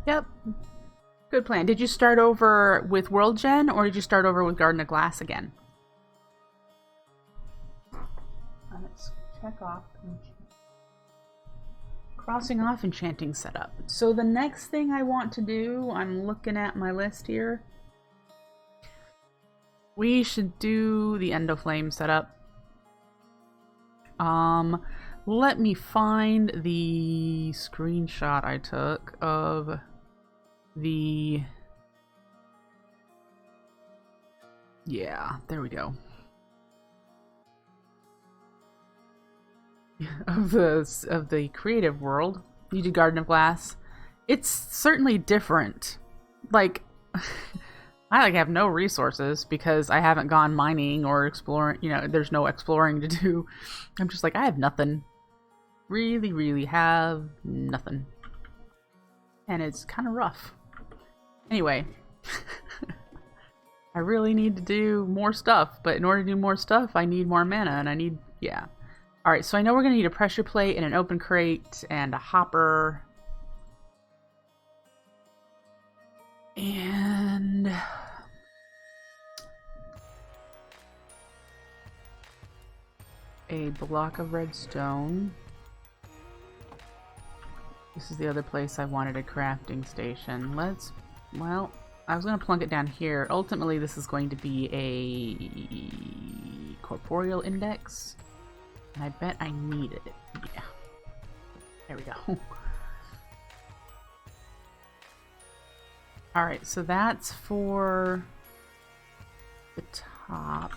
Yep. Good plan. Did you start over with World Gen, or did you start over with Garden of Glass again? Let's check off. Crossing off enchanting setup. So the next thing I want to do, I'm looking at my list here. We should do the Endoflame setup. Let me find the screenshot I took of the... Yeah, there we go. of the creative world. You did Garden of Glass. It's certainly different. Like, I have no resources because I haven't gone mining or exploring. You know, there's no exploring to do. I'm just like, I have nothing. Really, really have nothing. And it's kind of rough. Anyway. I really need to do more stuff, but in order to do more stuff, I need more mana, and I need, yeah. Alright, so I know we're going to need a pressure plate and an open crate and a hopper. And... a block of redstone. This is the other place I wanted a crafting station. Let's... well, I was going to plunk it down here. Ultimately, this is going to be a corporeal index. And I bet I needed it. Yeah. There we go. Alright, so that's for the top.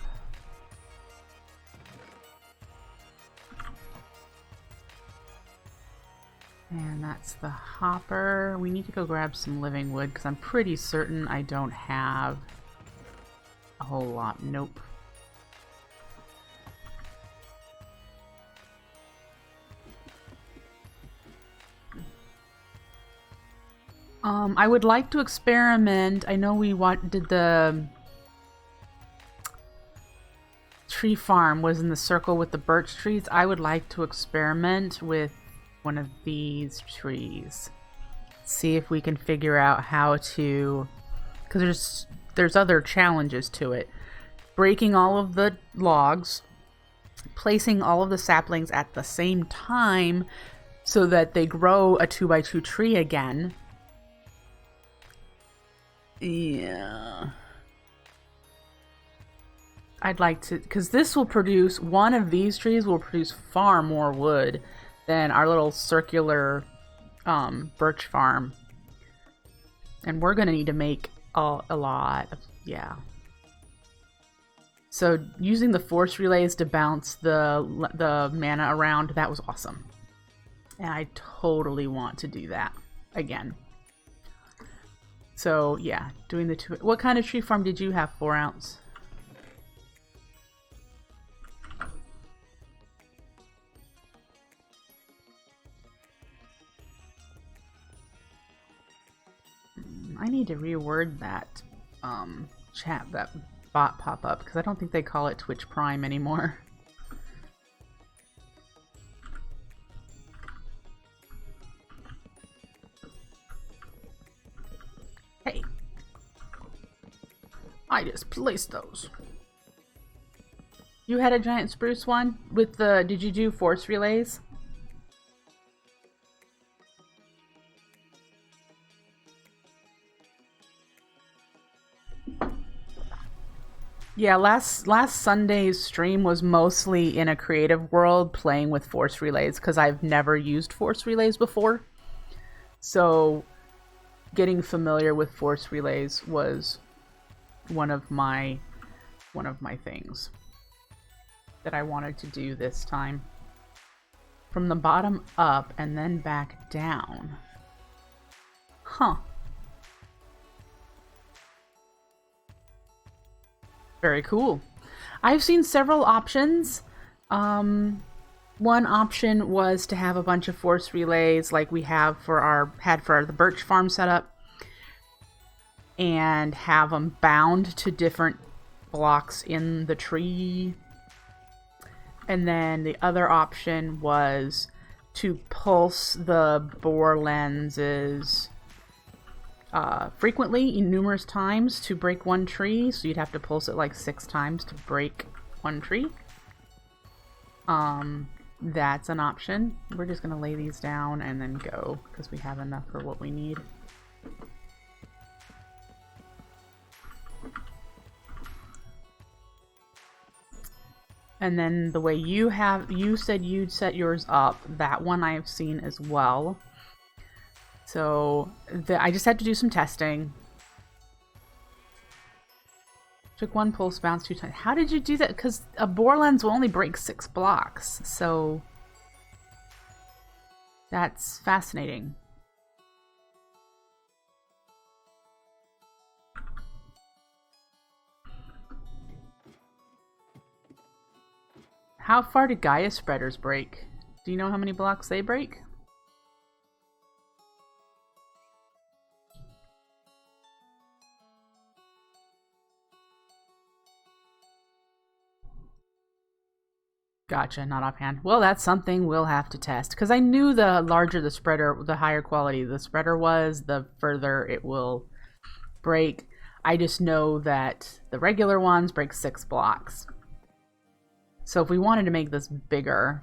And that's the hopper. We need to go grab some living wood because I'm pretty certain I don't have a whole lot. Nope. I would like to experiment. I know we did the tree farm was in the circle with the birch trees. I would like to experiment with one of these trees. See if we can figure out how to, because there's other challenges to it. Breaking all of the logs, placing all of the saplings at the same time so that they grow a 2x2 tree again. Yeah. I'd like to, because this will produce, one of these trees will produce far more wood than our little circular birch farm. And we're going to need to make a lot of, yeah. So using the force relays to bounce the mana around, that was awesome. And I totally want to do that again. So yeah, doing the two. What kind of tree farm did you have, 4 ounce? I need to reword that chat, that bot pop up, because I don't think they call it Twitch Prime anymore. Hey, I just placed those. You had a giant spruce one with the, did you do force relays? Yeah, last Sunday's stream was mostly in a creative world playing with force relays because I've never used force relays before. So getting familiar with force relays was one of my things that I wanted to do this time. From the bottom up and then back down. Huh. Very cool. I've seen several options. One option was to have a bunch of force relays like we have for the birch farm setup, and have them bound to different blocks in the tree. And then the other option was to pulse the bore lenses frequently, numerous times to break one tree. So you'd have to pulse it like 6 times to break one tree. That's an option. We're just gonna lay these down and then go because we have enough for what we need. And then the way you said you'd set yours up, that one I've seen as well. So I just had to do some testing. Took 1 pulse bounce 2 times. How did you do that? Because a bore lens will only break 6 blocks. So that's fascinating. How far do Gaia spreaders break? Do you know how many blocks they break? Gotcha, not offhand. Well, that's something we'll have to test. Because I knew the larger the spreader, the higher quality the spreader was, the further it will break. I just know that the regular ones break 6 blocks. So if we wanted to make this bigger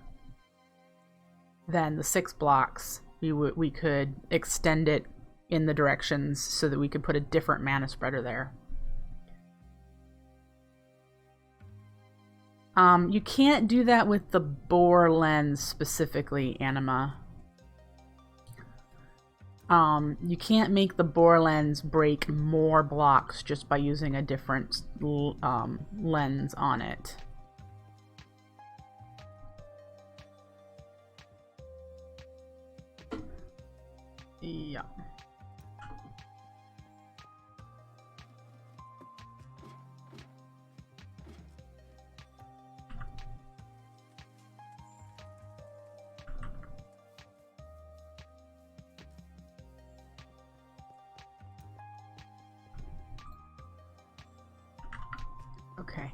than the 6 blocks, we could extend it in the directions so that we could put a different mana spreader there. You can't do that with the bore lens specifically, Anima. You can't make the bore lens break more blocks just by using a different lens on it. Yeah. Okay.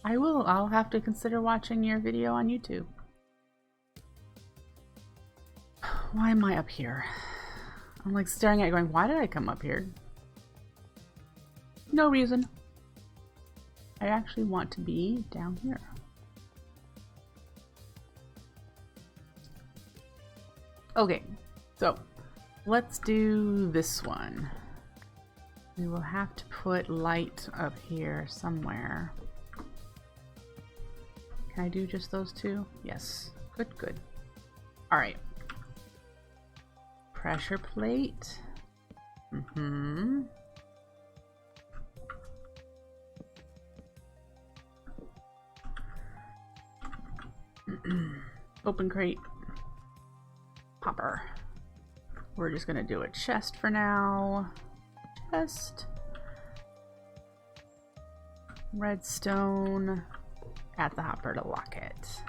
I'll have to consider watching your video on YouTube. Why am I up here? I'm like staring at it going, why did I come up here? No reason. I actually want to be down here. Okay, so let's do this one. We will have to put light up here somewhere. Can I do just those 2? Yes. Good, good. All right. Pressure plate. Open crate. Popper. We're just gonna do a chest for now. Chest. Redstone. At the hopper to lock it.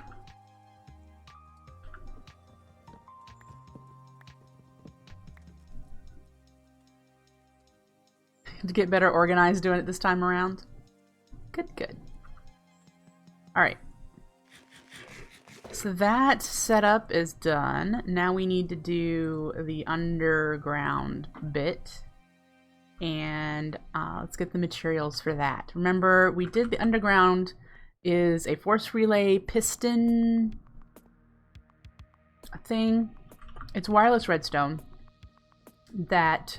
To get better organized doing it this time around. Good, good. All right. So that setup is done. Now we need to do the underground bit. And let's get the materials for that. Remember, we did the underground is a force relay piston thing. It's wireless redstone that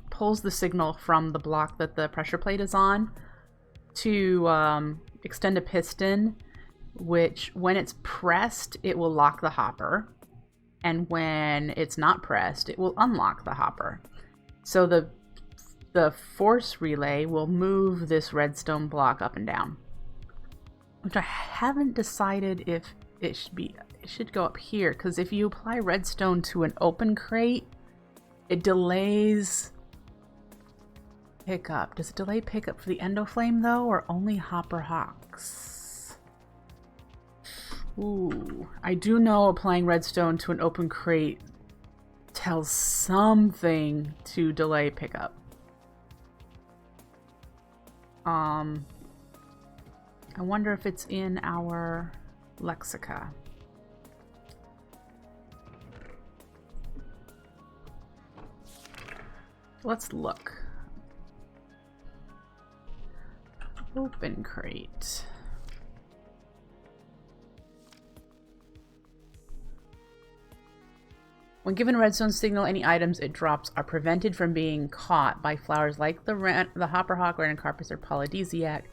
pulls the signal from the block that the pressure plate is on to extend a piston, which when it's pressed, it will lock the hopper. And when it's not pressed, it will unlock the hopper. So the force relay will move this redstone block up and down, which I haven't decided if it should go up here, because if you apply redstone to an open crate, it delays pickup. Does it delay pickup for the Endoflame though, or only Hopper Hawks? Ooh, I do know applying redstone to an open crate tells something to delay pickup. I wonder if it's in our lexica. Let's look. Open crate. When given a redstone signal, any items it drops are prevented from being caught by flowers like the hopperhawk, random carpets, or polydesiac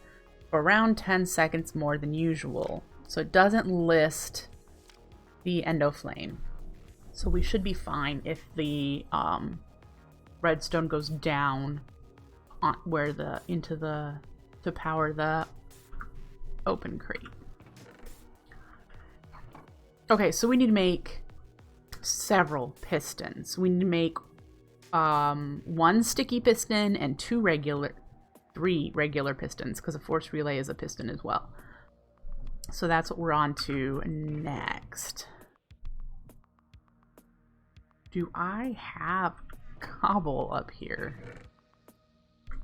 for around 10 seconds more than usual. So it doesn't list the Endoflame. So we should be fine if the redstone goes down on where to power the open crate. Okay, so we need to make several pistons. We need to make one sticky piston and three regular pistons, because a force relay is a piston as well. So that's what we're on to next. Do I have cobble up here?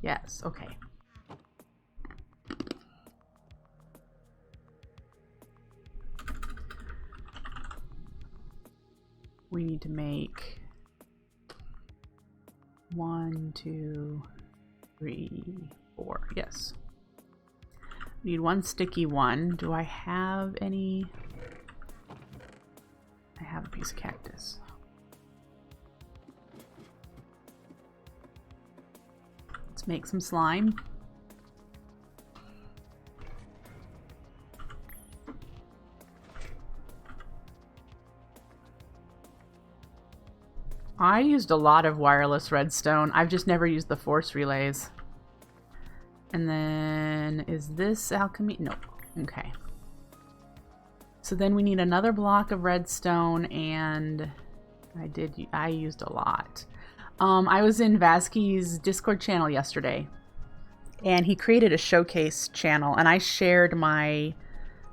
Yes, okay. We need to make 1, 2, 3, 4. Yes. We need one sticky one. Do I have any? I have a piece of cactus. Let's make some slime. I used a lot of wireless redstone. I've just never used the force relays. And then, is this alchemy? No. Okay. So then we need another block of redstone, and I used a lot. I was in Vazky's Discord channel yesterday, and he created a showcase channel, and I shared my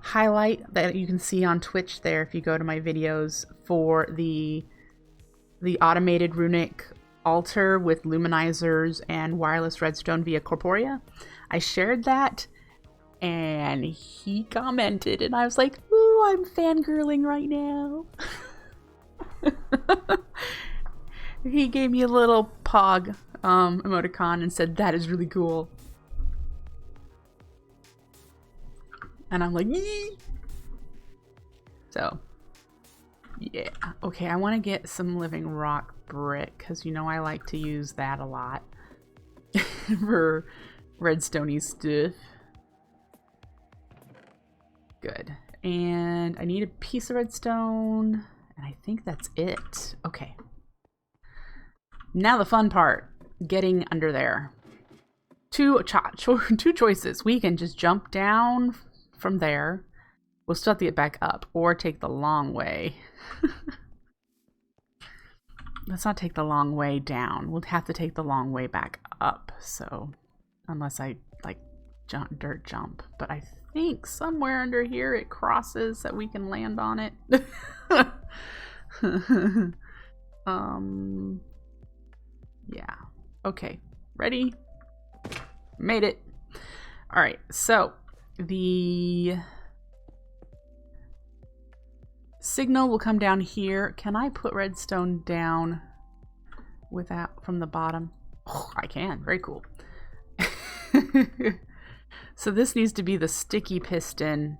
highlight that you can see on Twitch there if you go to my videos for the automated runic altar with luminizers and wireless redstone via Corporea. I shared that, and he commented, and I was like, ooh, I'm fangirling right now. He gave me a little pog emoticon and said, that is really cool. And I'm like, yee! So, yeah. Okay, I want to get some living rock brick, because you know I like to use that a lot for redstone-y stuff. Good. And I need a piece of redstone, and I think that's it. Okay. Now the fun part, getting under there. Two choices. We can just jump down from there. We'll still have to get back up, or take the long way. Let's not take the long way down. We'll have to take the long way back up. So, unless I like dirt jump, but I think somewhere under here it crosses that we can land on it. Yeah. Okay. Ready? Made it. All right. So the signal will come down here. Can I put redstone down without from the bottom? Oh, I can. Very cool. So this needs to be the sticky piston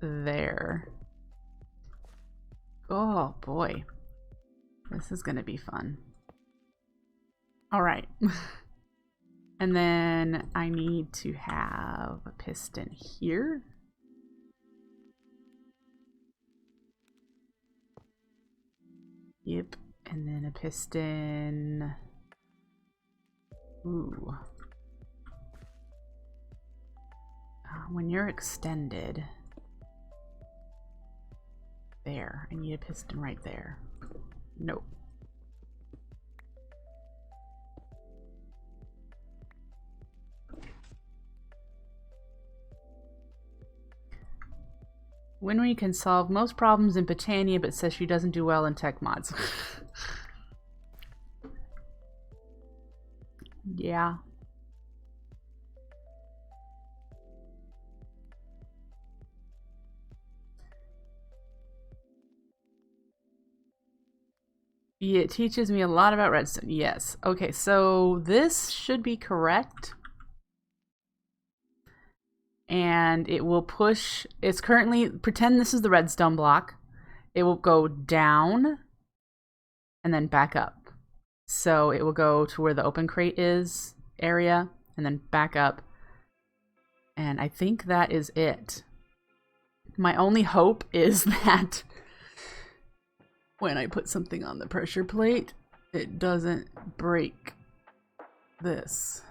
there. Oh boy. This is going to be fun. All right. And then I need to have a piston here. Yep. And then a piston. Ooh. When you're extended. There. I need a piston right there. Nope. WINRY can solve most problems in Botania, but says she doesn't do well in tech mods. Yeah. Yeah, it teaches me a lot about redstone. Yes. Okay, so this should be correct. And it will push, it's currently, pretend this is the redstone block. It will go down and then back up. So it will go to where the open crate is area and then back up. And I think that is it. My only hope is that when I put something on the pressure plate, it doesn't break this.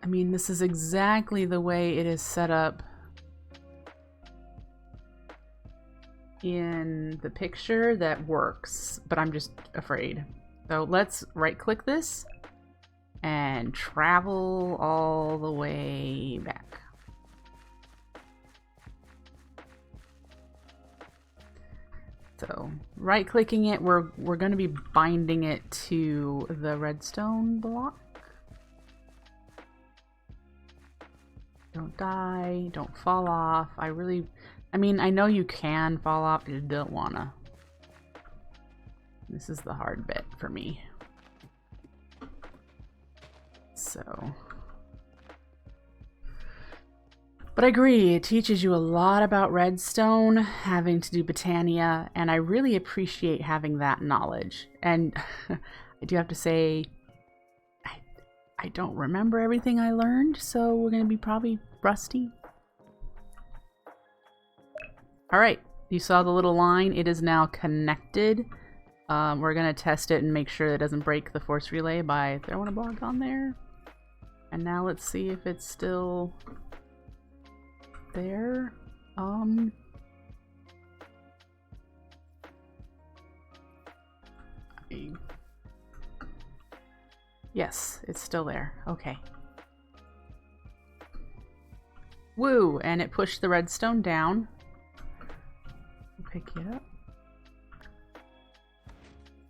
I mean, this is exactly the way it is set up in the picture that works, but I'm just afraid. So let's right click this and travel all the way back. So right clicking it, we're going to be binding it to the redstone block. Don't die, don't fall off. I mean, I know you can fall off, but you don't wanna. This is the hard bit for me. So. But I agree, it teaches you a lot about redstone, having to do Botania, and I really appreciate having that knowledge. And I do have to say, I don't remember everything I learned, so we're going to be probably rusty. Alright, you saw the little line. It is now connected. We're going to test it and make sure it doesn't break the force relay by throwing a block on there. And now let's see if it's still there. Yes, it's still there. Okay. Woo! And it pushed the redstone down. Pick it up.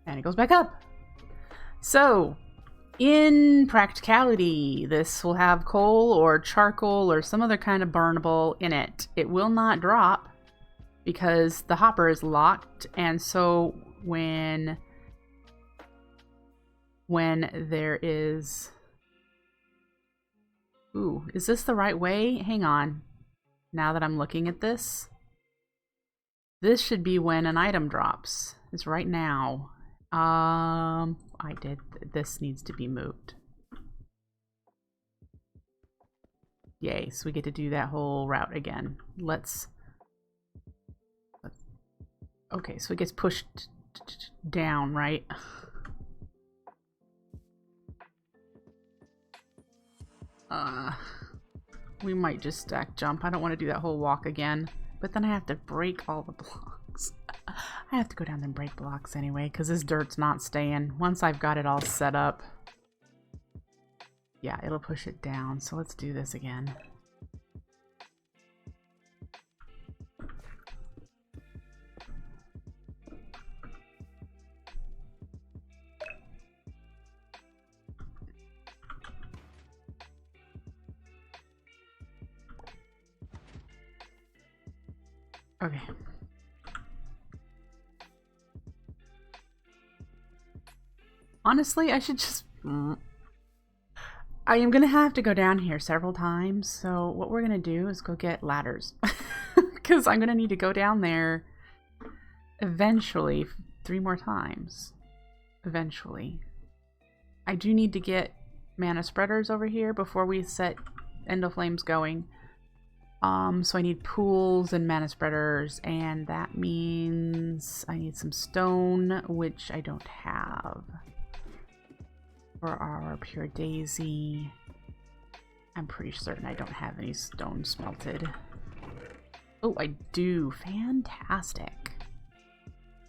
And it goes back up. So, in practicality, this will have coal or charcoal or some other kind of burnable in it. It will not drop because the hopper is locked, and so when there is... Ooh, is this the right way? Hang on. Now that I'm looking at this, this should be when an item drops. It's right now. This needs to be moved. Yay, so we get to do that whole route again. Okay, so it gets pushed down, right? We might just stack jump. I don't want to do that whole walk again. But then I have to break all the blocks. I have to go down and break blocks anyway, because this dirt's not staying. Once I've got it all set up, yeah, it'll push it down. So let's do this again. Okay. Honestly, I should just... I am going to have to go down here several times, so what we're going to do is go get ladders. Because I'm going to need to go down there eventually 3 more times. Eventually. I do need to get mana spreaders over here before we set Endoflames going. So I need pools and mana spreaders, and that means I need some stone, which I don't have. For our pure daisy, I'm pretty certain I don't have any stone smelted. Oh, I do. Fantastic.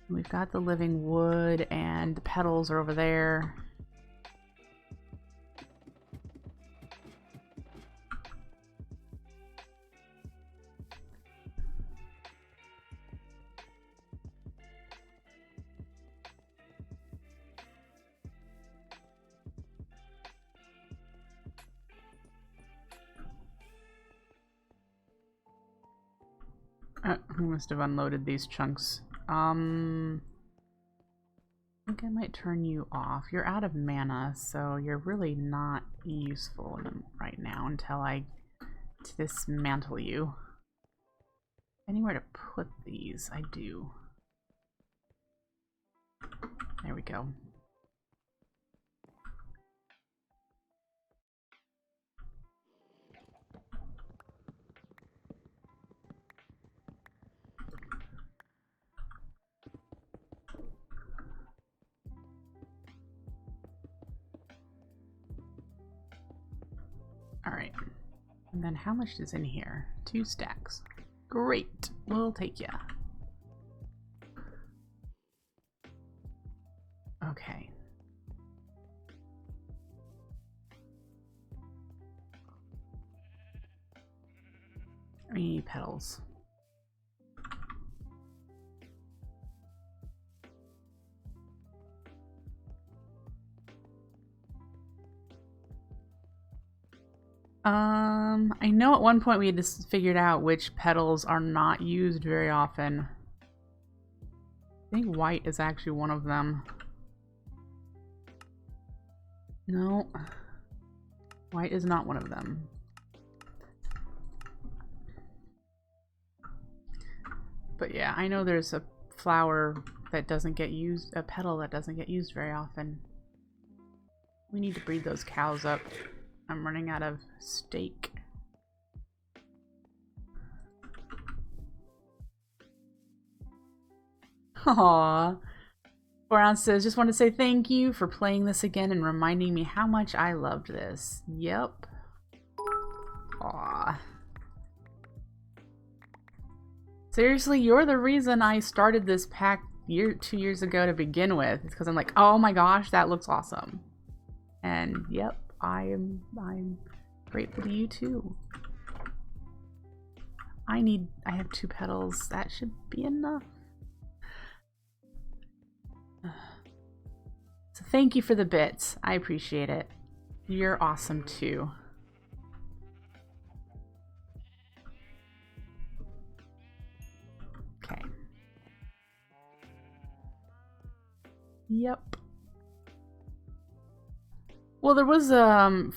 We've got the living wood, and the petals are over there. We must have unloaded these chunks I think I might turn you off. You're out of mana, so you're really not useful right now until I dismantle you. Anywhere to put these, I do. There we go. Alright. And then how much is in here? 2 stacks. Great. We'll take ya. Okay. We need petals. I know at one point we had just figured out which petals are not used very often. I think white is actually one of them. No. White is not one of them. But yeah, I know there's a flower that doesn't get used, a petal that doesn't get used very often. We need to breed those cows up. I'm running out of steak. Aww. Floramancer says, just want to say thank you for playing this again and reminding me how much I loved this. Yep. Aww. Seriously, you're the reason I started this pack 2 years ago to begin with. It's because I'm like, oh my gosh, that looks awesome. And yep, I'm grateful to you too. I have 2 petals. That should be enough. So thank you for the bits. I appreciate it. You're awesome too. Okay. Yep. Well, there was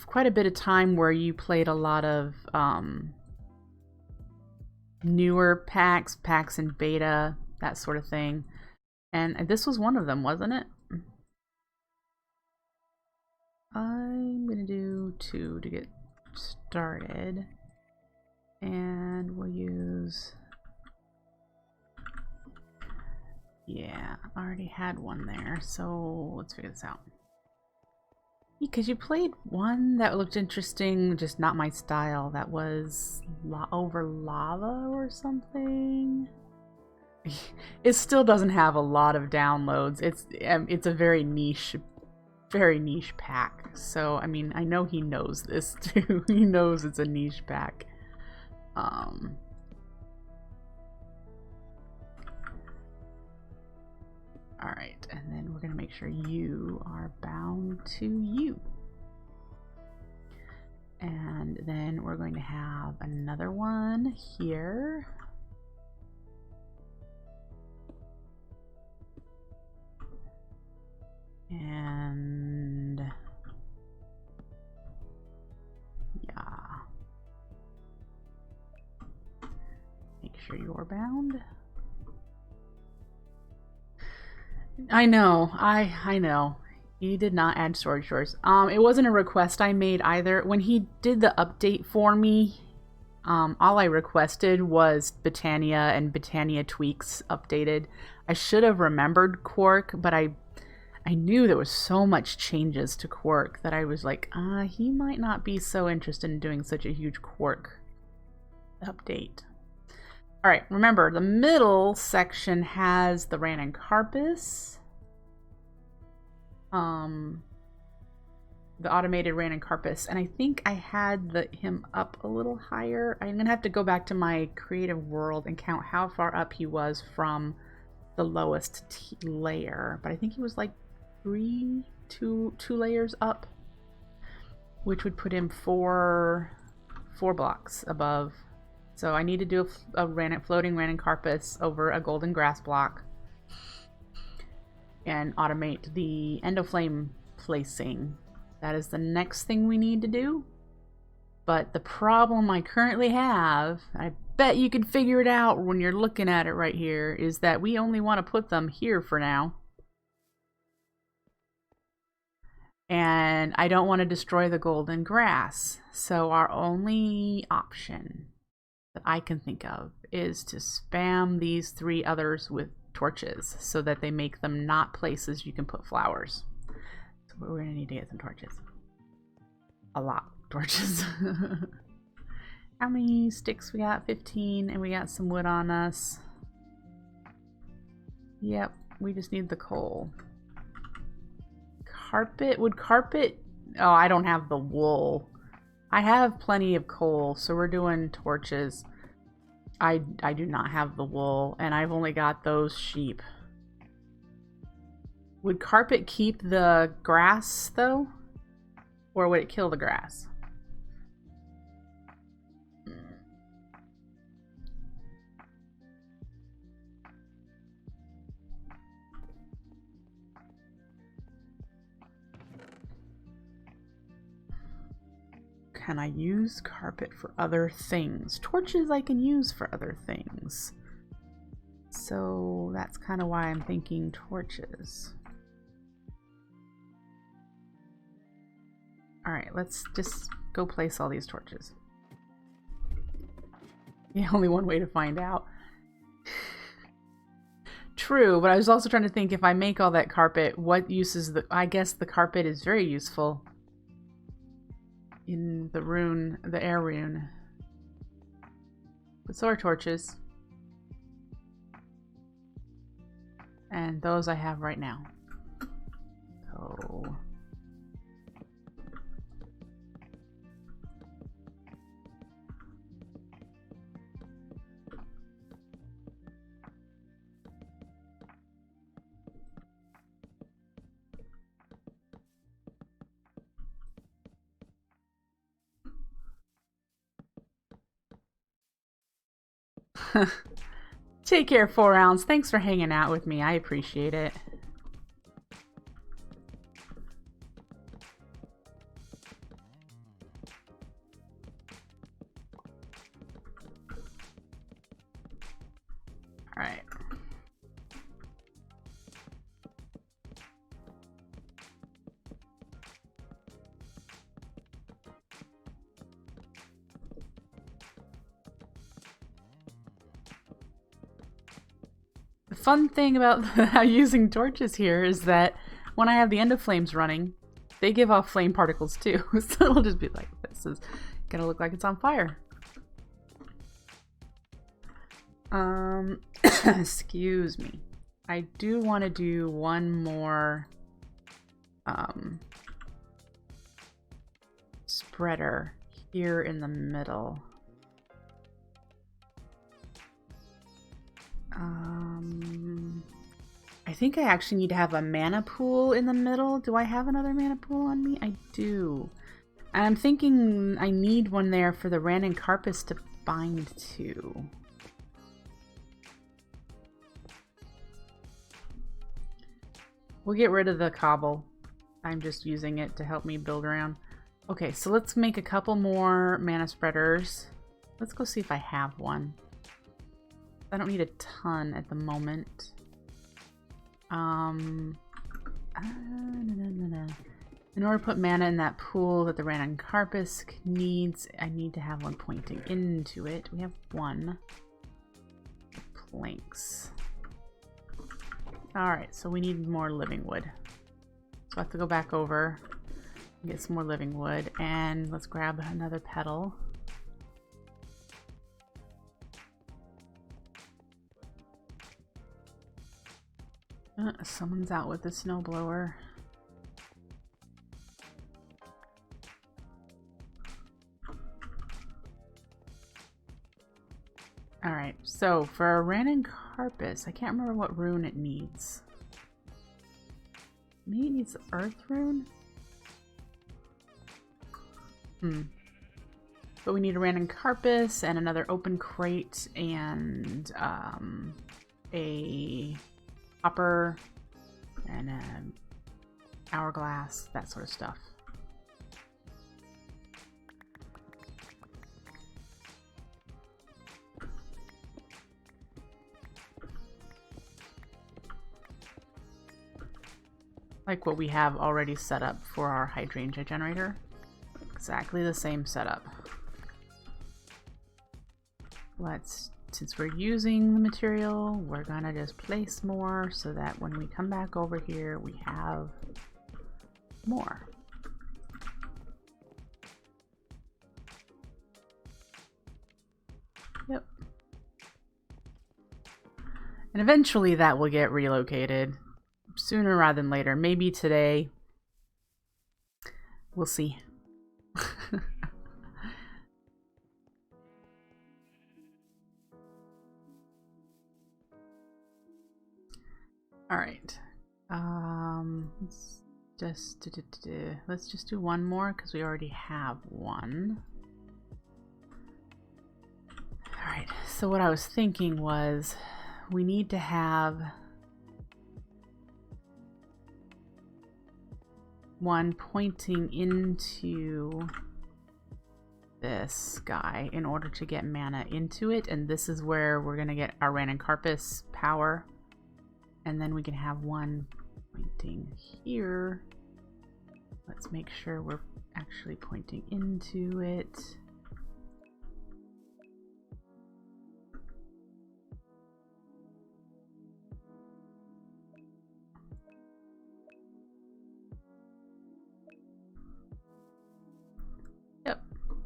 quite a bit of time where you played a lot of newer packs in beta, that sort of thing. And this was one of them, wasn't it? I'm gonna do 2 to get started. And we'll use... Yeah, I already had one there, so let's figure this out. Because you played one that looked interesting, just not my style. That was over lava or something. It still doesn't have a lot of downloads. It's a very niche pack. So I mean, I know he knows this too. He knows it's a niche pack. Alright, and then we're going to make sure you are bound to you. And then we're going to have another one here. And yeah. Make sure you're bound. I know, I know. You did not add storage drawers. It wasn't a request I made either. When he did the update for me, all I requested was Botania and Botania tweaks updated. I should have remembered Quark, but I knew there was so much changes to Quark that I was like, he might not be so interested in doing such a huge Quark update. Alright, remember, the middle section has the Ranuncarpus. The automated Ranuncarpus. And I think I had him up a little higher. I'm going to have to go back to my creative world and count how far up he was from the lowest layer. But I think he was like two layers up. Which would put him four blocks above. So I need to do a floating Ranuncarpus over a golden grass block. and automate the Endoflame placing. That is the next thing we need to do. But the problem I currently have, I bet you can figure it out when you're looking at it right here, is that we only want to put them here for now. And I don't want to destroy the golden grass. So our only option that I can think of is to spam these 3 others with torches so that they make them not places you can put flowers. So we're going to need to get some torches. A lot of torches. How many sticks we got? 15, and we got some wood on us. Yep, we just need the coal. Carpet? Would carpet... Oh, I don't have the wool. I have plenty of coal, so we're doing torches. I do not have the wool, and I've only got those sheep. Would carpet keep the grass, though? Or would it kill the grass? Can I use carpet for other things? Torches I can use for other things. So that's kind of why I'm thinking torches. Alright, let's just go place all these torches. Yeah, only one way to find out. True, but I was also trying to think, if I make all that carpet, what uses the... I guess the carpet is very useful in the rune, the air rune. But so are torches. And those I have right now. So... Take care, 4 ounce. Thanks for hanging out with me. I appreciate it. All right. The fun thing about using torches here is that when I have the Endoflames running, they give off flame particles too. So it'll just be like, this is gonna look like it's on fire. Excuse me. I do want to do one more spreader here in the middle. I think I actually need to have a mana pool in the middle. Do I have another mana pool on me? I do. And I'm thinking I need one there for the Random Carpus to bind to. We'll get rid of the cobble. I'm just using it to help me build around. Okay, so let's make a couple more mana spreaders. Let's go see if I have one. I don't need a ton at the moment. In order to put mana in that pool that the Random Carpus needs, I need to have one pointing into it. We have one. Planks. Alright, so we need more living wood. So I have to go back over and get some more living wood. And let's grab another petal. Someone's out with the snowblower. Alright, so for a Random Carpus, I can't remember what rune it needs. Maybe it needs the Earth rune? But we need a Random Carpus and another open crate and a hopper and hourglass, that sort of stuff. Like what we have already set up for our hydrangea generator. Exactly the same setup. Since we're using the material, we're gonna just place more so that when we come back over here, we have more. Yep. And eventually that will get relocated. Sooner rather than later. Maybe today. We'll see. Alright. Let's just do one more because we already have one. Alright, so what I was thinking was we need to have one pointing into this guy in order to get mana into it, and this is where we're gonna get our Ranuncarpus power, and then we can have one pointing here. Let's make sure we're actually pointing into it.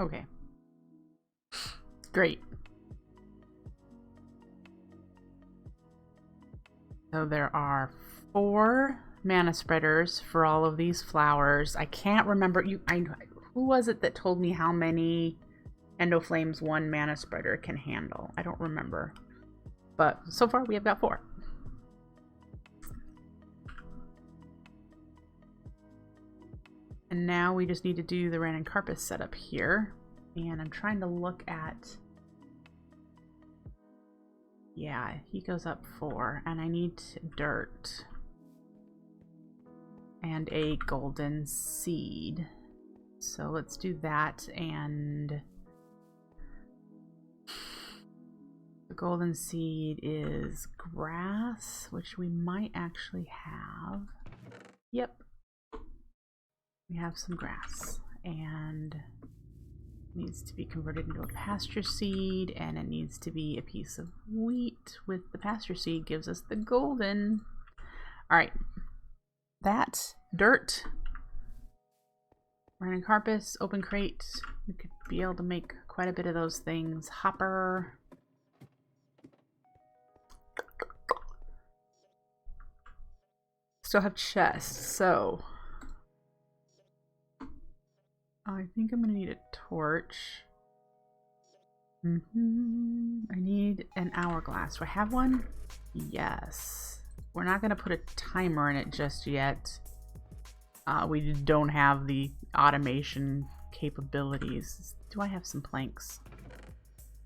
Okay. Great. So there are 4 mana spreaders for all of these flowers. I can't remember who was it that told me how many Endoflames 1 mana spreader can handle? I don't remember. But so far we have got 4. And now we just need to do the Ranuncarpus setup here. And I'm trying to look at... Yeah, he goes up 4. And I need dirt. And a golden seed. So let's do that. And the golden seed is grass, which we might actually have. Yep. We have some grass, and it needs to be converted into a pasture seed, and it needs to be a piece of wheat with the pasture seed gives us the golden. All right, that dirt, Ranuncarpus, open crate. We could be able to make quite a bit of those things. Hopper. Still have chests, so I think I'm gonna need a torch. I need an hourglass. Do I have one? Yes. We're not gonna put a timer in it just yet. We don't have the automation capabilities. Do I have some planks?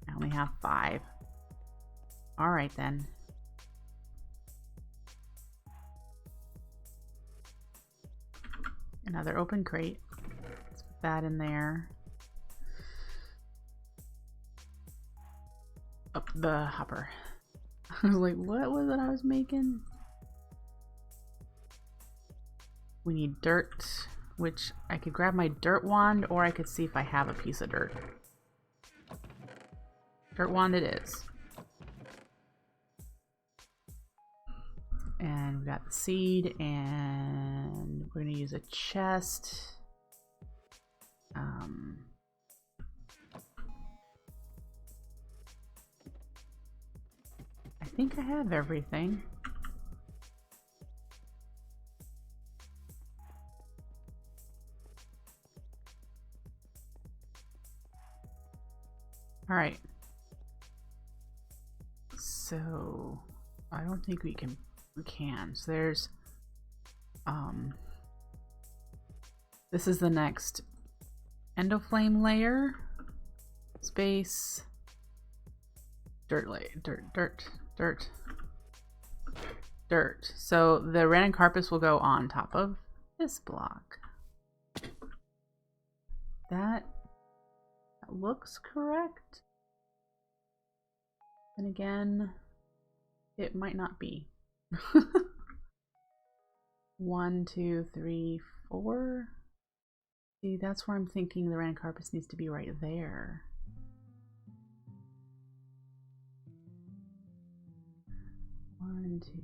I only have 5. All right then. Another open crate. That in there. Up the hopper. I was like, what was it I was making? We need dirt, which I could grab my dirt wand, or I could see if I have a piece of dirt. Dirt wand it is. And we got the seed, and we're gonna use a chest. I think I have everything. All right. So I don't think we can. So there's this is the next Endoflame layer. Space. Dirt layer. Dirt. dirt. So the random carpus will go on top of this block. That looks correct. And again, it might not be. 1, 2, 3, 4. See, that's where I'm thinking the random carpus needs to be right there. One, two.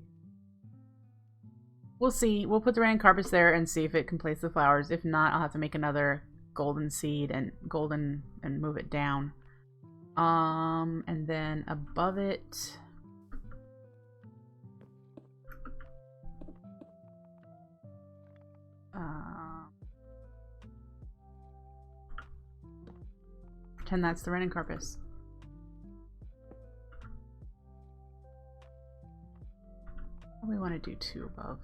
We'll see. We'll put the random carpus there and see if it can place the flowers. If not, I'll have to make another golden seed and move it down. And then above it, pretend that's the random carpus. We want to do 2 above.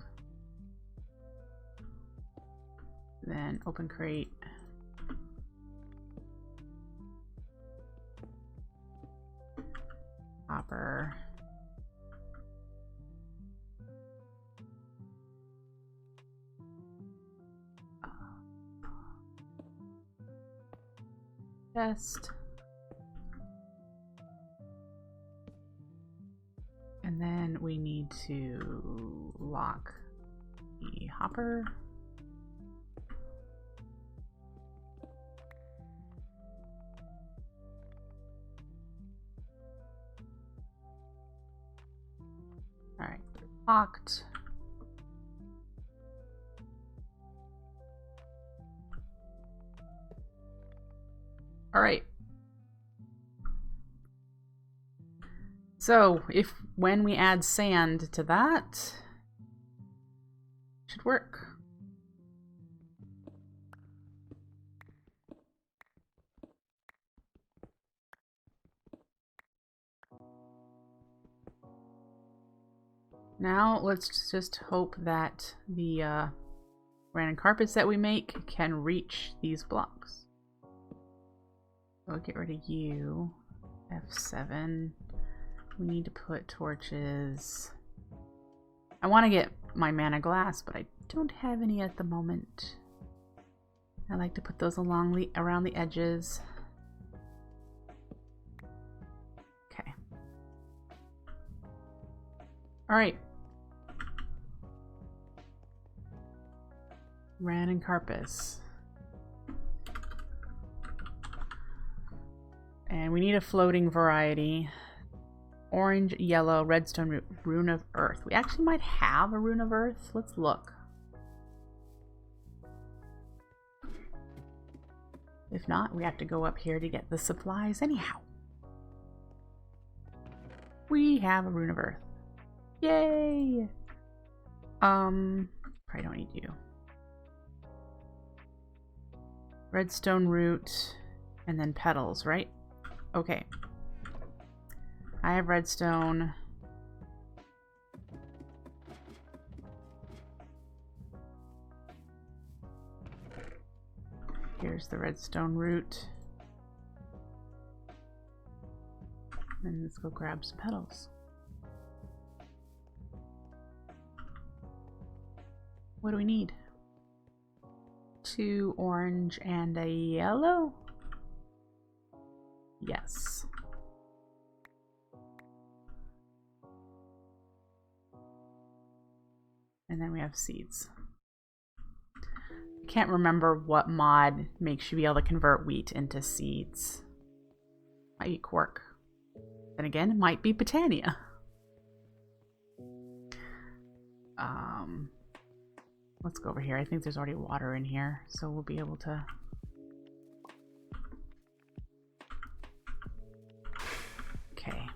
Then open crate. Hopper. Chest. And then we need to lock the hopper. All right, locked. All right. So when we add sand to that, it should work. Now let's just hope that the random carpets that we make can reach these blocks. So I'll get rid of you. F7. We need to put torches. I want to get my mana glass, but I don't have any at the moment. I like to put those around the edges. Okay. All right. Random carpus. And we need a floating variety. Orange, yellow, redstone, rune of earth. We actually might have a rune of earth. Let's look. If not, we have to go up here to get the supplies anyhow. We have a rune of earth. Yay! Probably don't need you. Redstone root, and then petals, right? Okay. I have redstone. Here's the redstone root. And let's go grab some petals. What do we need? 2 orange and a yellow? Yes. And then we have seeds. I can't remember what mod makes you be able to convert wheat into seeds. Might be Quark. Then again, it might be Botania. Let's go over here. I think there's already water in here, so we'll be able to... Okay.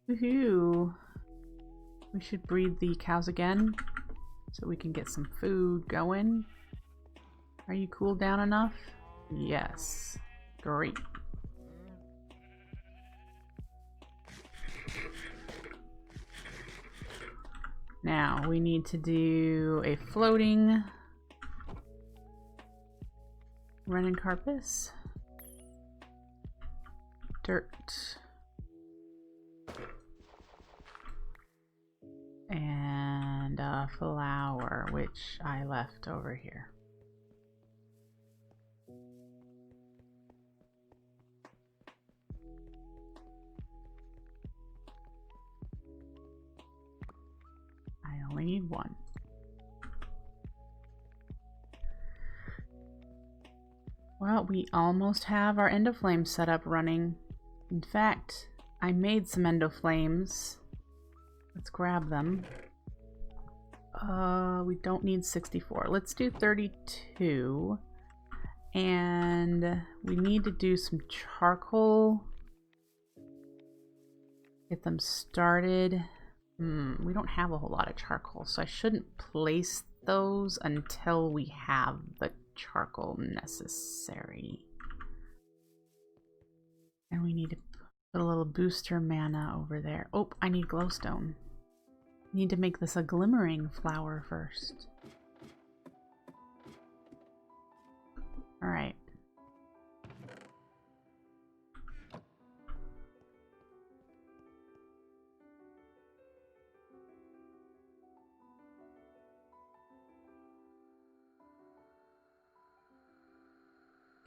Woohoo! We should breed the cows again so we can get some food going. Are you cooled down enough? Yes. Great. Now we need to do a floating random carpus. Dirt. flour, which I left over here. I only need one. Well, we almost have our Endoflame setup running. In fact, I made some Endoflames. Let's grab them. We don't need 64. Let's do 32. And we need to do some charcoal. Get them started. We don't have a whole lot of charcoal, so I shouldn't place those until we have the charcoal necessary. And we need to put a little booster mana over there. Oh, I need glowstone. Need to make this a glimmering flower first. All right.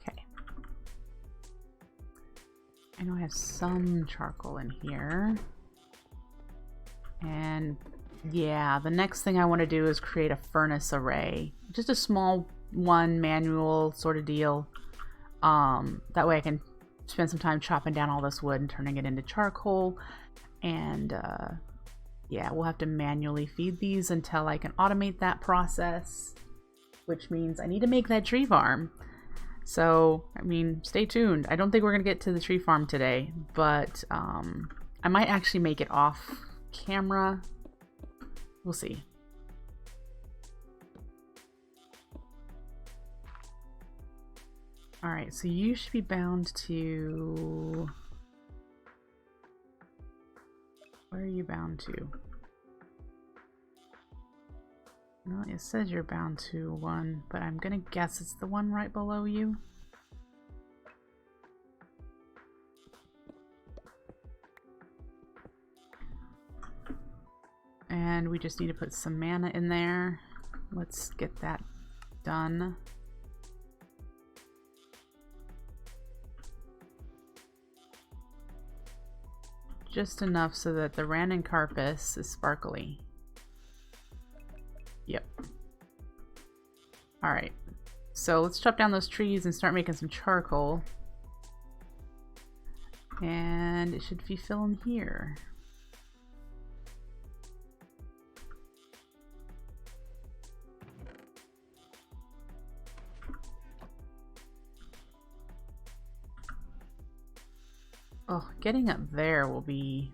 Okay. I know I have some charcoal in here. And yeah, the next thing I want to do is create a furnace array. Just a small one, manual sort of deal. That way I can spend some time chopping down all this wood and turning it into charcoal. And yeah, we'll have to manually feed these until I can automate that process, which means I need to make that tree farm. So, I mean, stay tuned. I don't think we're going to get to the tree farm today, but I might actually make it off camera. We'll see. Alright, so you should be bound to... Where are you bound to? Well, it says you're bound to one, but I'm gonna guess it's the one right below you. And we just need to put some mana in there. Let's get that done. Just enough so that the Ranuncarpus is sparkly. Yep. Alright. So let's chop down those trees and start making some charcoal. And it should be filling here. Oh, getting up there will be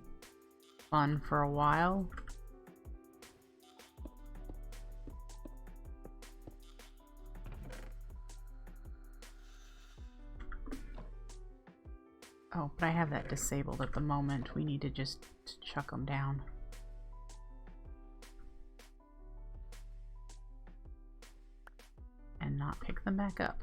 fun for a while. Oh, but I have that disabled at the moment. We need to just chuck them down. And not pick them back up.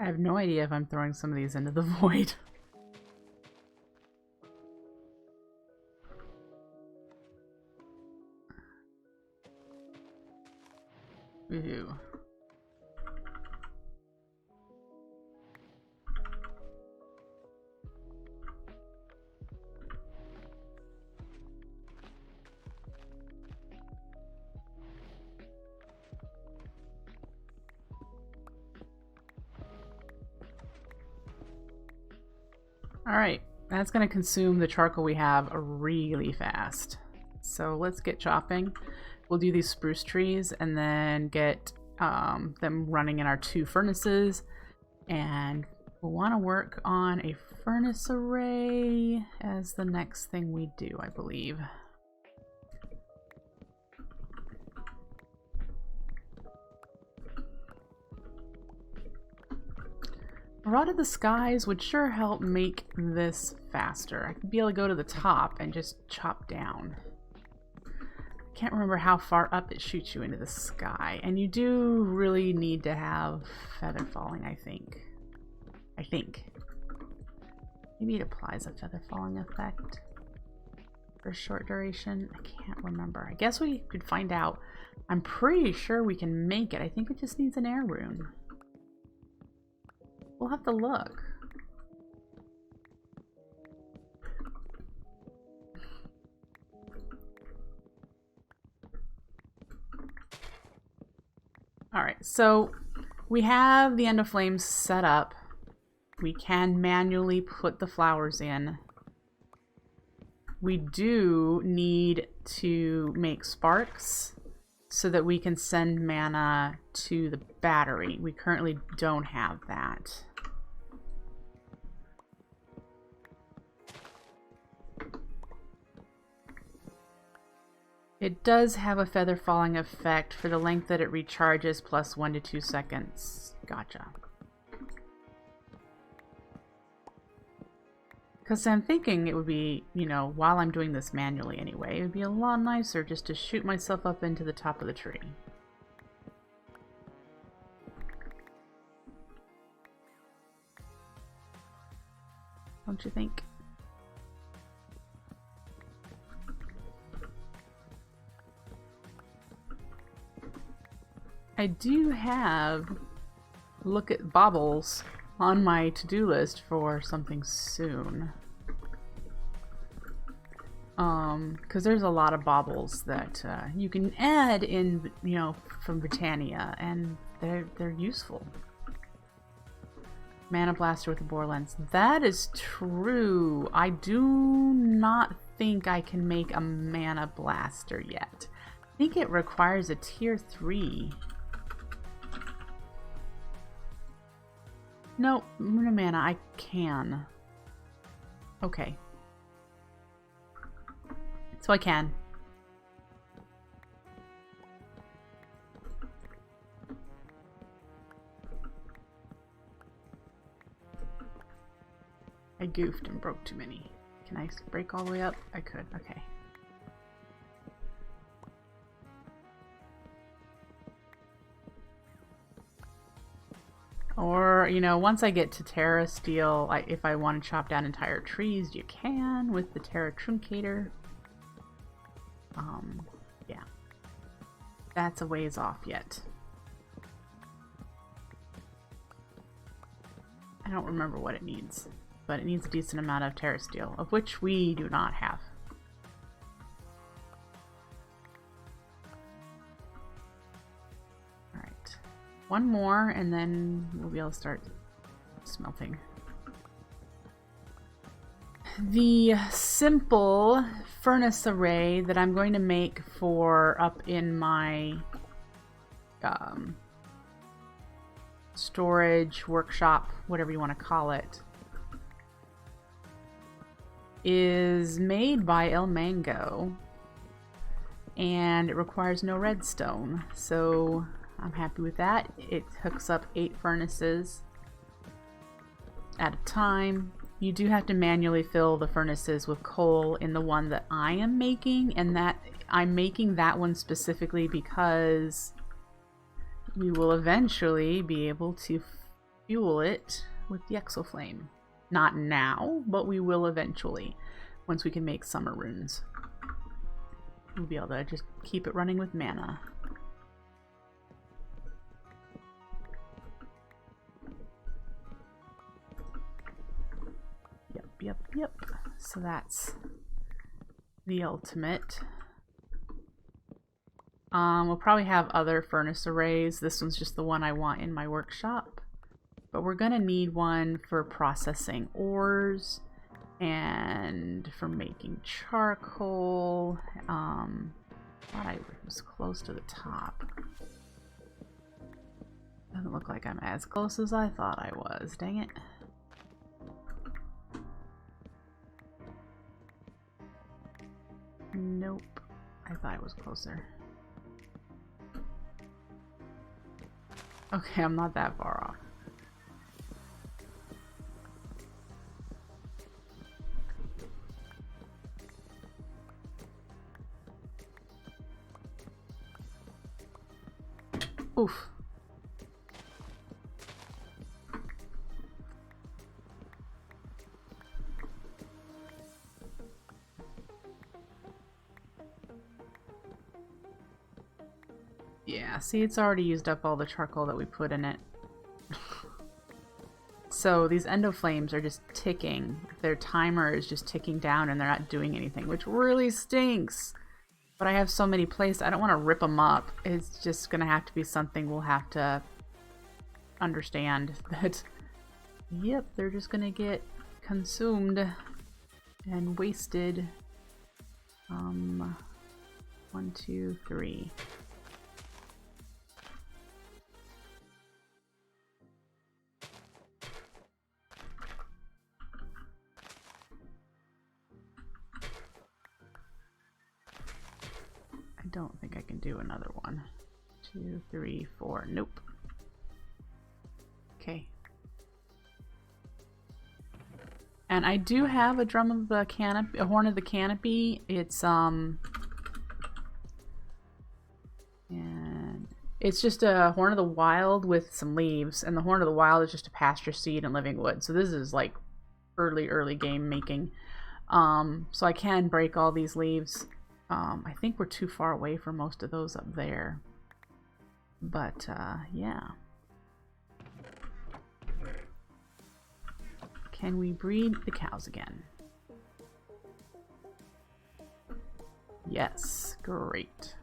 I have no idea if I'm throwing some of these into the void. Ooh. Alright, that's going to consume the charcoal we have really fast. So let's get chopping. We'll do these spruce trees and then get them running in our 2 furnaces. And we'll want to work on a furnace array as the next thing we do, I believe. Rod of the Skies would sure help make this faster. I could be able to go to the top and just chop down. I can't remember how far up it shoots you into the sky. And you do really need to have feather falling, I think. Maybe it applies a feather falling effect for a short duration. I can't remember. I guess we could find out. I'm pretty sure we can make it. I think it just needs an air rune. We'll have to look. Alright, so we have the Endoflame set up. We can manually put the flowers in. We do need to make sparks so that we can send mana to the battery. We currently don't have that. It does have a feather falling effect for the length that it recharges plus 1 to 2 seconds. Gotcha. Because I'm thinking it would be, you know, while I'm doing this manually anyway, it would be a lot nicer just to shoot myself up into the top of the tree. Don't you think? I do have look at baubles on my to-do list for something soon. Because there's a lot of baubles that you can add in, you know, from Botania, and they're useful. Mana blaster with a bore lens. That is true. I do not think I can make a mana blaster yet. I think it requires a tier 3. No, mana, I can. Okay. So I can. I goofed and broke too many. Can I break all the way up? I could. Okay. Or, you know, once I get to Terra Steel, if I want to chop down entire trees, you can with the Terra Truncator. Yeah. That's a ways off yet. I don't remember what it needs, but it needs a decent amount of Terra Steel, of which we do not have. Alright. One more, and then we'll be able to start smelting. The simple furnace array that I'm going to make for up in my storage workshop, whatever you want to call it, is made by El Mango, and it requires no redstone, so I'm happy with that. It hooks up 8 furnaces at a time. You do have to manually fill the furnaces with coal in the one that I am making, and that I'm making that one specifically because we will eventually be able to fuel it with the Exoflame. Not now, but we will eventually, once we can make summer runes. We'll be able to just keep it running with mana. Yep. So that's the ultimate. We'll probably have other furnace arrays. This one's just the one I want in my workshop. But we're gonna need one for processing ores and for making charcoal. Thought I was close to the top. Doesn't look like I'm as close as I thought I was. Dang it. Nope. I thought I was closer. Okay, I'm not that far off. Oof. Yeah, see, it's already used up all the charcoal that we put in it. So these endoflames are just ticking. Their timer is just ticking down and they're not doing anything, which really stinks. But I have so many placed, I don't want to rip them up. It's just going to have to be something we'll have to understand that, yep, they're just going to get consumed and wasted. 1, 2, 3. I don't think I can do another one. 2, 3, 4. Nope. Okay. And I do have a drum of the canopy, a horn of the canopy. It's and it's just a horn of the wild with some leaves, and the horn of the wild is just a pasture seed and living wood. So this is like early game making. So I can break all these leaves. I think we're too far away from most of those up there. But, yeah. Can we breed the cows again? Yes, great.